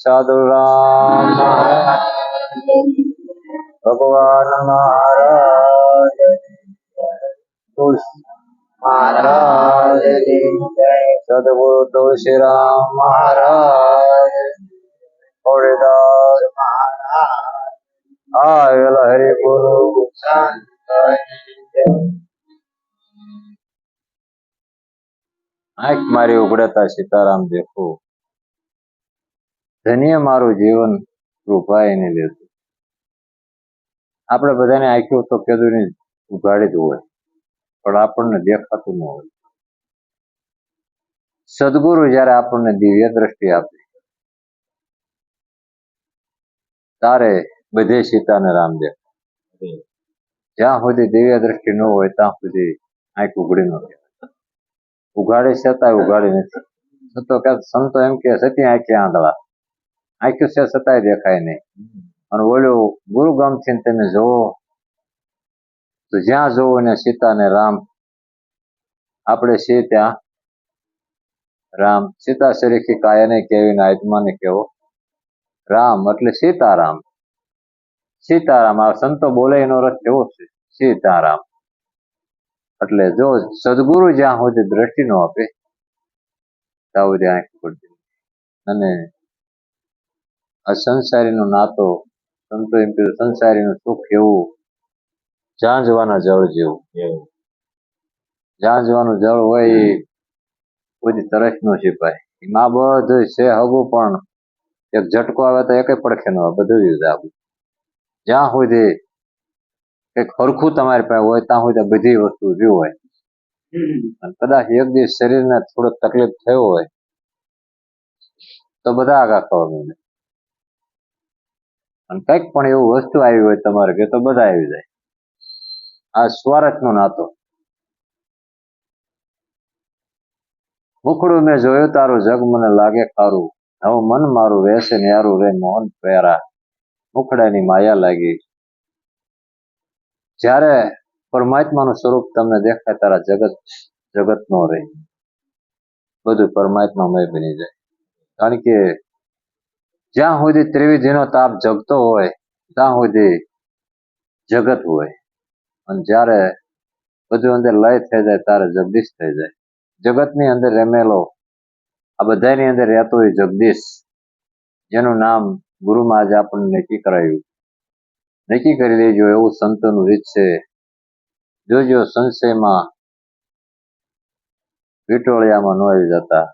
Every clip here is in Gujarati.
સાધુ રામ ભગવાન મહારાજ મહારાજ સદગુરુ તુલસીરામ મહારાજ હોળીદાસ આવેલ હરિગુરુ આંખ મારી ઉઘડતા સીતારામ દેખો ધન્ય મારું જીવન કૃપાઈને લેતું. આપણે બધાને આંખ્યું તો કીધું ને ઉઘાડી જ હોય પણ આપણને દેખાતું ન હોય. સદગુરુ જયારે આપણને દિવ્ય દ્રષ્ટિ આપે તારે બધે સીતાને રામ દેખાય. જ્યાં સુધી દિવ્ય દ્રષ્ટિ ન હોય ત્યાં સુધી આંખ ઉઘડી ન થાય. ઉઘાડી છતાંય ઉઘાડી નથી. સંતો એમ કે સતી આંખે આંધળા, આંખ્યું છે છતાંય દેખાય નહીં. અને બોલ્યો ગુરુ ગામથી તમે જોવો તો જ્યાં જોવો ને સીતા ને રામ. આપણે છીએ ત્યાં રામ. સીતા સરીખી કાયાને કેવી ને આત્માને કેવો રામ એટલે સીતારામ. સીતારામ આ સંતો બોલે એનો રસ કેવો છે? સીતારામ. એટલે જો સદગુરુ જ્યાં સુધી દ્રષ્ટિ ન આપે ત્યાં સુધી આંખ પડતી. અને આ સંસારીનો નાતો, સંતો એમ કીધું સંસારીનું સુખ એવું ઝાંઝવાના જળ જેવું. ઝાંઝવાનું જળ હોય એ કોઈ તરસ ન છીપાય. એમાં બધું છે હગું પણ એક ઝટકો આવે તો એકે પડખે ન આવે, બધું જ. જ્યાં સુધી કઈક હરખું તમારી પાસે હોય ત્યાં સુધી બધી વસ્તુ રહ્યું હોય. અને કદાચ એક દિવસ શરીરને થોડોક તકલીફ થયો હોય તો બધા આગા ખબર મળે. અને કંઈક પણ એવું વસ્તુ આવી હોય તમારે કે તો બધા આવી જાય. આ સ્વાર્થનો નાતો. મુખડું મેં જોયું તારું જગ મને લાગે ખારું, હવે મન મારું રહેશે ન્યારું રે મોહન પ્યારા, મુખડાની માયા લાગી. જ્યારે પરમાત્માનું સ્વરૂપ તમને દેખાય તારા જગત નો રહે, બધું પરમાત્મામય બની જાય. કારણ કે જ્યાં સુધી ત્રિવિધિનો તાપ જગતો હોય ત્યાં સુધી જગત હોય. અને જ્યારે બધું અંદર લય થઈ જાય ત્યારે જગદીશ થઈ જાય. જગતની અંદર રમેલો આ બધાની અંદર રહેતો હોય જગદીશ, જેનું નામ ગુરુમાં આજે આપણને નક્કી કરાયું. નક્કી કરી લેજો, એવું સંતોનું રીત છે. જોજો સંશયમાં વિટોળિયામાં ન આવી જતા.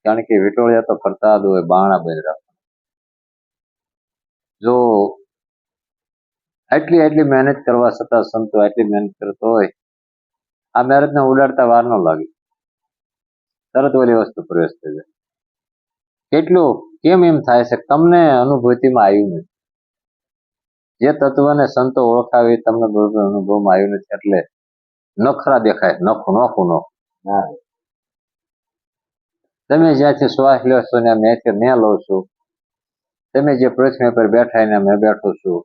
કારણ કે વિટોળિયા તો ફરતા જ હોય, બાણા બંધ રાખવા. જો આટલી મહેનત કરવા છતાં સંતો આટલી મહેનત કરતો હોય, આ મહેનતને ઉડાડતા વાર ન લાગે, તરત ઓલી વસ્તુ પ્રવેશ થઈ જાય. કેટલું કેમ એમ થાય છે તમને અનુભૂતિમાં આવ્યું નથી. જે તત્વને સંતો ઓળખાવે તમને બરોબર અનુભવમાં આવ્યું નથી. એટલે નખરા દેખાય, નોખું. તમે જ્યાંથી શ્વાસ લો છો ને ત્યાંથી મેં લઉં છું. તમે જે પૃથ્વી પર બેઠા ને મેં બેઠો છું.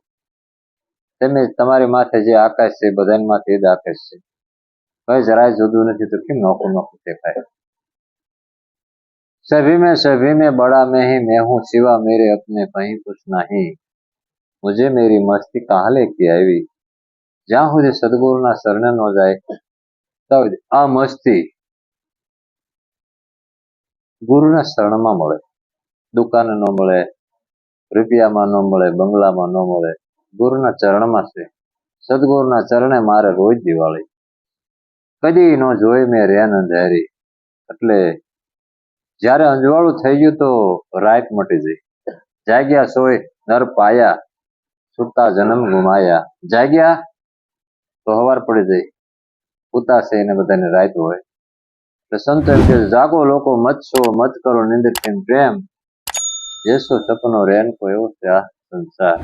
તમે તમારી માથે જે આકાશ છે બધાની માથે એ જ આકાશ છે. કઈ જરાય જુદું નથી તો કેમ નોખું દેખાય? सभी में बड़ा मैं ही मैं हूँ, सिवा मेरे अपने कहीं कुछ नहीं, मुझे मेरी मस्ती कहाँ लेके आई. જ્યાં સુધી સદગુરુના શરણે ન જાય ત્યાં આ મસ્તી ગુરુના શરણમાં મળે. દુકાને ન મળે, રૂપિયામાં ન મળે, બંગલામાં ન મળે, ગુરુના ચરણમાં છે. સદગુરુના ચરણે મારે રોજ દિવાળી. કદી ન જોઈ મેં રેન અંધારી. એટલે જયારે અંજવાળું થઈ ગયું તો રાત મટી ગઈ. જાગ્યા સોય નર પાયા, છૂટા જન્મ ગુમાયા. જાગ્યા તો હવાર પડી જાય, ઉતાસે એને બધાને રાત હોય. એટલે સંતો એમ કે જાગો લોકો, મત છો મત કરો નિંદ્ર પ્રેમ, જેસો સપનો રેન કો એવો છે આ સંસાર.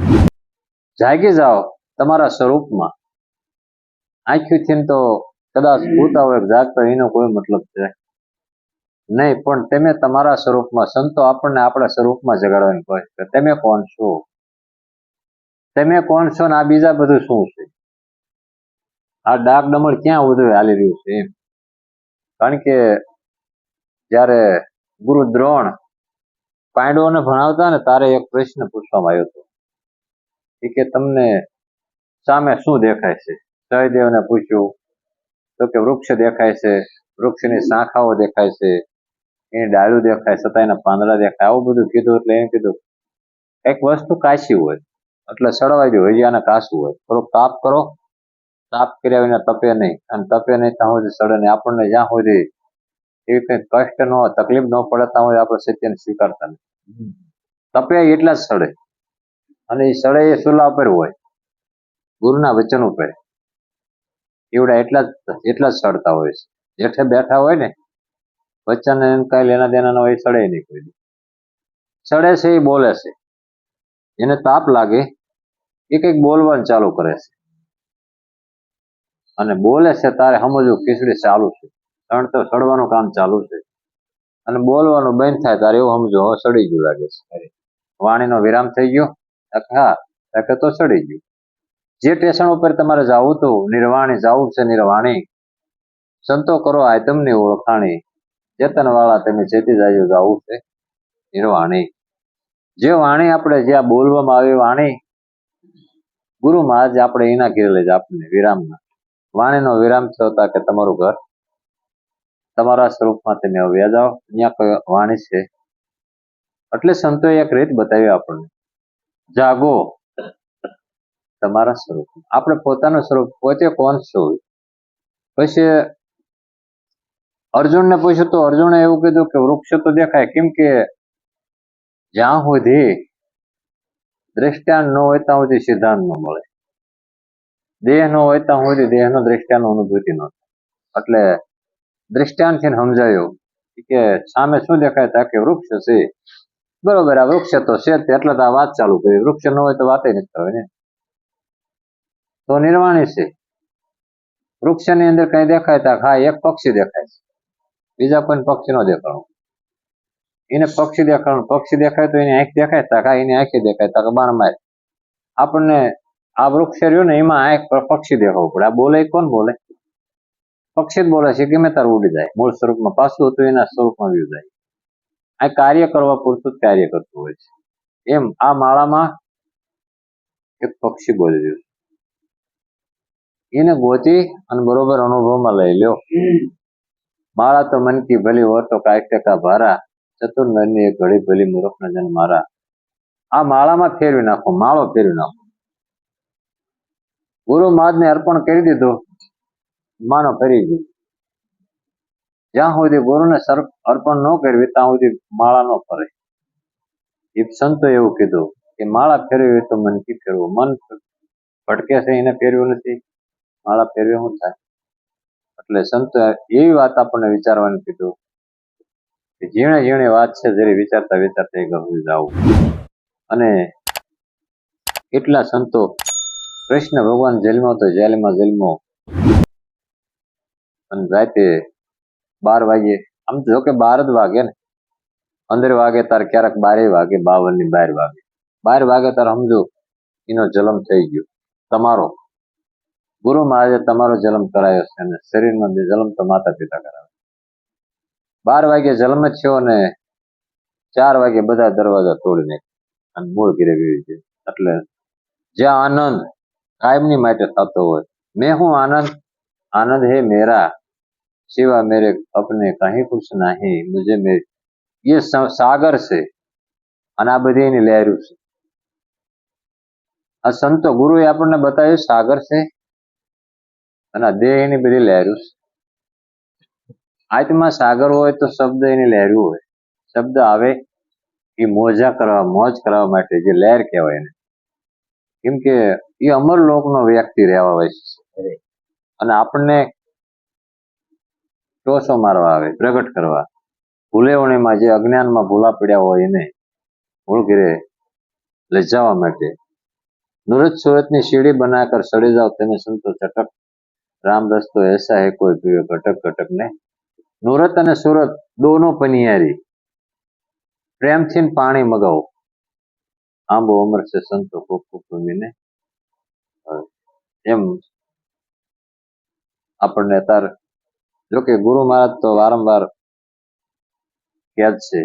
જાગી જાઓ તમારા સ્વરૂપમાં. આંખ્યુંથી તો કદાચ ભૂતા હોય જાગતા એનો કોઈ મતલબ છે નહીં, પણ તમે તમારા સ્વરૂપમાં. સંતો આપણને આપણા સ્વરૂપમાં જગાડવાની કહે છે. તમે કોણ છો? તમે કોણ છો ને આ બીજા બધું શું છે? આ ડાક ડમળ ક્યાં બધું હાલી રહ્યું છે એમ. કારણ કે જયારે ગુરુ દ્રોણ પાંડવોને ભણાવતા ને તારે એક પ્રશ્ન પૂછવામાં આવ્યો હતો કે તમને સામે શું દેખાય છે? સહદેવને પૂછ્યું તો કે વૃક્ષ દેખાય છે, વૃક્ષની શાખાઓ દેખાય છે, એની ડાળું દેખાય, છતાં એના પાંદડા દેખાય. આવું બધું કીધું એટલે એમ કીધું એક વસ્તુ કાશી હોય એટલે સળવાઈ દો, હજી આને કાશું હોય. થોડોક તાપ કરો, તાપ કર્યા વિના તપે નહીં, અને તપે નહીં ત્યાં સુધી સડે નહીં. આપણને જ્યાં સુધી એવી કંઈ કષ્ટ ન હોય, તકલીફ ન પડે ત્યાં સુધી આપણે સત્યને સ્વીકારતા નહીં. તપે એટલા જ સડે, અને એ સડે એ સુલા ઉપર હોય, ગુરુના વચન ઉપર. એવડા એટલા જ સડતા હોય છે. જેઠે બેઠા હોય ને વચન કઈ લેના દેના ન હોય, સડે નહીં કોઈ. સડે છે એ બોલે છે, એને તાપ લાગે એ કંઈક બોલવાનું ચાલુ કરે છે, અને બોલે છે તારે સમજવું ખીચડી ચાલુ છે, સડવાનું કામ ચાલુ છે. અને બોલવાનું બંધ થાય તારે એવું સમજો હવે સડી ગયું લાગે છે, વાણીનો વિરામ થઈ ગયો. હા તો સડી ગયું. જે સ્ટેશન ઉપર તમારે જવું હતું, નિર્વાણી જવું છે, નિર્વાણી સંતો કરો આ તમને ઓળખાણી, ચેતન વાળા તમે ચેતી જાજો જવું છે નિર્વાણી. જે વાણી આપણે જ્યાં બોલવામાં આવી વાણી ગુરુ મહારાજ આપણે એના ઘેર લઈ જાય આપણને વિરામના. વાણીનો વિરામ થયો હતા કે તમારું ઘર તમારા સ્વરૂપમાં તમે વ્યા જાઓ, અહીંયા કોઈ વાણી છે. એટલે સંતોએ એક રીત બતાવી આપણને, જાગો તમારા સ્વરૂપ. આપણે પોતાનું સ્વરૂપ પોતે કોણ છું. પછી અર્જુનને પૂછ્યું તો અર્જુને એવું કીધું કે વૃક્ષ તો દેખાય, કેમ કે જ્યાં સુધી દ્રષ્ટાંત ન હોય ત્યાં સુધી સિદ્ધાંત ન મળે, દેહ ન હોય ત્યાં સુધી દેહનો દ્રષ્ટાંત અનુભૂતિ ન થાય. એટલે દ્રષ્ટાંતથી સમજાયું કે સામે શું દેખાય તા કે વૃક્ષ છે. બરોબર, આ વૃક્ષ તો છે એટલે તો આ વાત ચાલુ કરી. વૃક્ષ ન હોય તો વાત નથી કરવી ને. તો નિર્વાણી છે. વૃક્ષની અંદર કઈ દેખાય તા હા એક પક્ષી દેખાય છે, બીજા કોઈ પક્ષી નો દેખાણું. એને પક્ષી દેખાણું, પક્ષી દેખાય તો એની આંખ દેખાય તા કા એની આંખે દેખાય તા બાણ મારે. આપણને આ વૃક્ષ રહ્યું ને એમાં આંખ પક્ષી દેખાવું પડે. આ બોલે કોણ બોલે? પક્ષી જ બોલે છે. ગમે તાર ઉડી જાય મૂળ સ્વરૂપમાં, પાછું હતું એના સ્વરૂપમાં વ્યુ જાય. આ કાર્ય કરવા પૂરતું જ કાર્ય કરતું હોય છે. એમ આ માળામાં એક પક્ષી બોલી રહ્યું છે, એને ગોતી અને બરોબર અનુભવમાં લઈ લ્યો. માળા તો મન કી ભલી હો તો કાંઈક ટકા ભારા, ચતુર્નરની એક ઘડી ભલી મૂર્ખના જન મારા. આ માળામાં ફેરવી નાખો, માળો ફેરવી નાખો. ગુરુ મહારાજને અર્પણ કરી દીધું, માનો ફરી ગયું. જ્યાં સુધી ગુરુને અર્પણ ન કરવી ત્યાં સુધી માળા ન ફરે. એ સંતો એવું કીધું કે માળા ફેરવી તો મન કી ફેરવું. મન ભટકે છે એને ફેરવ્યું નથી, માળા ફેરવી શું થાય? એટલે સંતો એવી વાત આપણને વિચારવાનું કીધું કે ઝીણે ઝીણે વાત છે જરી વિચારતા વિચારતા ગભરી જવું. અને એટલા સંતો કૃષ્ણ ભગવાન જેલમાં તો જેલમાં અને રાતે 12 વાગે, આમ તો જો કે 12 જ વાગે ને, 15 વાગે તાર ક્યારેક 12 વાગે, 52 ની 12 વાગે, 12 વાગે તાર સમજો એનો જન્મ થઈ ગયો તમારો. ગુરુ મહારાજે તમારો જન્મ કરાયો છે અને શરીરનો જન્મ તો માતા પિતા કરાવે. 12 વાગે જન્મ થયો અને 4 વાગે બધા દરવાજા તોડીને અને મૂળ ઘેરે વીવી છે. એટલે જ્યાં આનંદ કાયમની માટે થતો હોય, મેં હું આનંદ હે મેરા સિવા મેરે અપને કहीं કુછ નહીં, મુझे મેરે ये સાગર છે. અને આ બધી એની લહેરું છે. આ સંતો ગુરુએ આપણને બતાવ્યું સાગર છે અને આ દેહ એની બધી લહેરું છે. આત્મા સાગર હોય તો શબ્દ એની લહેરું હોય. શબ્દ આવે એ મોજ કરવા માટે, જે લહેર કહેવાય એને. કેમ કે એ અમર લોકનો વ્યક્તિ રહેવા હોય છે અને આપણને ટોસો મારવા આવે, પ્રગટ કરવા. ભૂલેવણીમાં જે અજ્ઞાનમાં ભૂલા પડ્યા હોય એને મૂળ ઘેરે લઈ જવા માટે. નુરત સુરતની સીડી બનાકર સડી જાઓ તેને સંતો ચટક, રામ રસ્તો એસા હે કોઈ પીવે ઘટક ઘટક ને. નુરત અને સુરત દોનો પનિયારી, પ્રેમથી પાણી મગાવો, આંબો અમર છે સંતો ખૂબ ખૂબ ભૂમિને. એમ આપણને અત્યારે જો કે ગુરુ મહારાજ તો વારંવાર કહે છે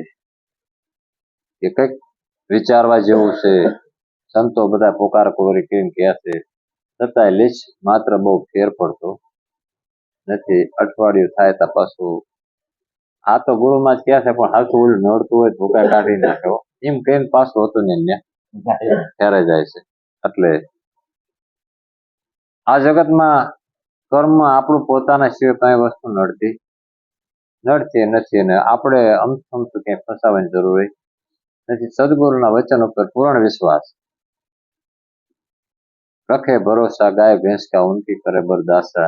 કે કંઈક વિચારવા જેવું છે. સંતો બધા પોકાર કોરી કેમ કહે છે, છતાંય લીચ માત્ર બહુ ફેર પડતો નથી. અઠવાડિયું થાય તો પાછું આ તો ગુરુમાં જ કહે છે, પણ હાથું ઓલું નડતું હોય ભૂકા કાઢી નાખે હો. એમ કહીને પાછું હતું ને ફેરે જાય છે. એટલે આ જગતમાં કર્મ આપણું પોતાના સિવાય કઈ વસ્તુ નડતી નથી, અને આપણે અમથું ક્યાંય ફસાવાની જરૂર નથી. સદગુરુના વચન ઉપર પૂર્ણ વિશ્વાસ, रखे भरोसा गाय भैंस का उनकी करे बरदासा,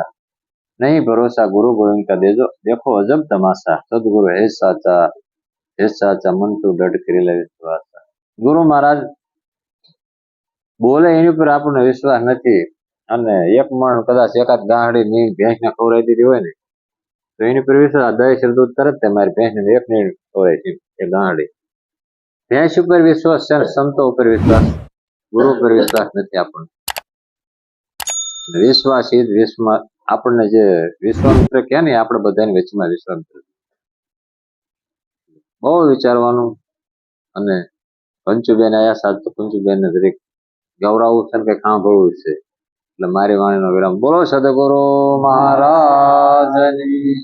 नहीं भरोसा गुरु गोविंद का देखो अजब तमाशा, सदगुरु है साचा मन तू डट કરી લે વિશ્વાસા. ગુરુ મહારાજ બોલે એની ઉપર આપણને વિશ્વાસ નથી, અને એક મણ કદાચ એકાદ ગાંહડી ની ભેંસ ને ખવડાવી દીધી હોય ને તો એની ઉપર વિશ્વાસ દહીં શ્રદ્ધુત તરત મારી ભેંસ ને એક ની ખવડાવી એ ગાંહડી. ભેંસ ઉપર વિશ્વાસ છે, સંતો ઉપર વિશ્વાસ, ગુરુ ઉપર વિશ્વાસ નથી આપણને. વિશ્વાસ એ જ વિશ્વમાં આપણને જે વિશ્વામિત્ર કહે ને આપણે બધાને વચમાં વિશ્વામિત્ર. બહુ વિચારવાનું. અને પંચુબેન આયા સાથ તો પંચુબેન ને દરેક ગૌરવવું છે, કઈ સાંભળવું છે. એટલે મારી વાણીનો વિરામ. બોલો સદગુરુ મહારાજની.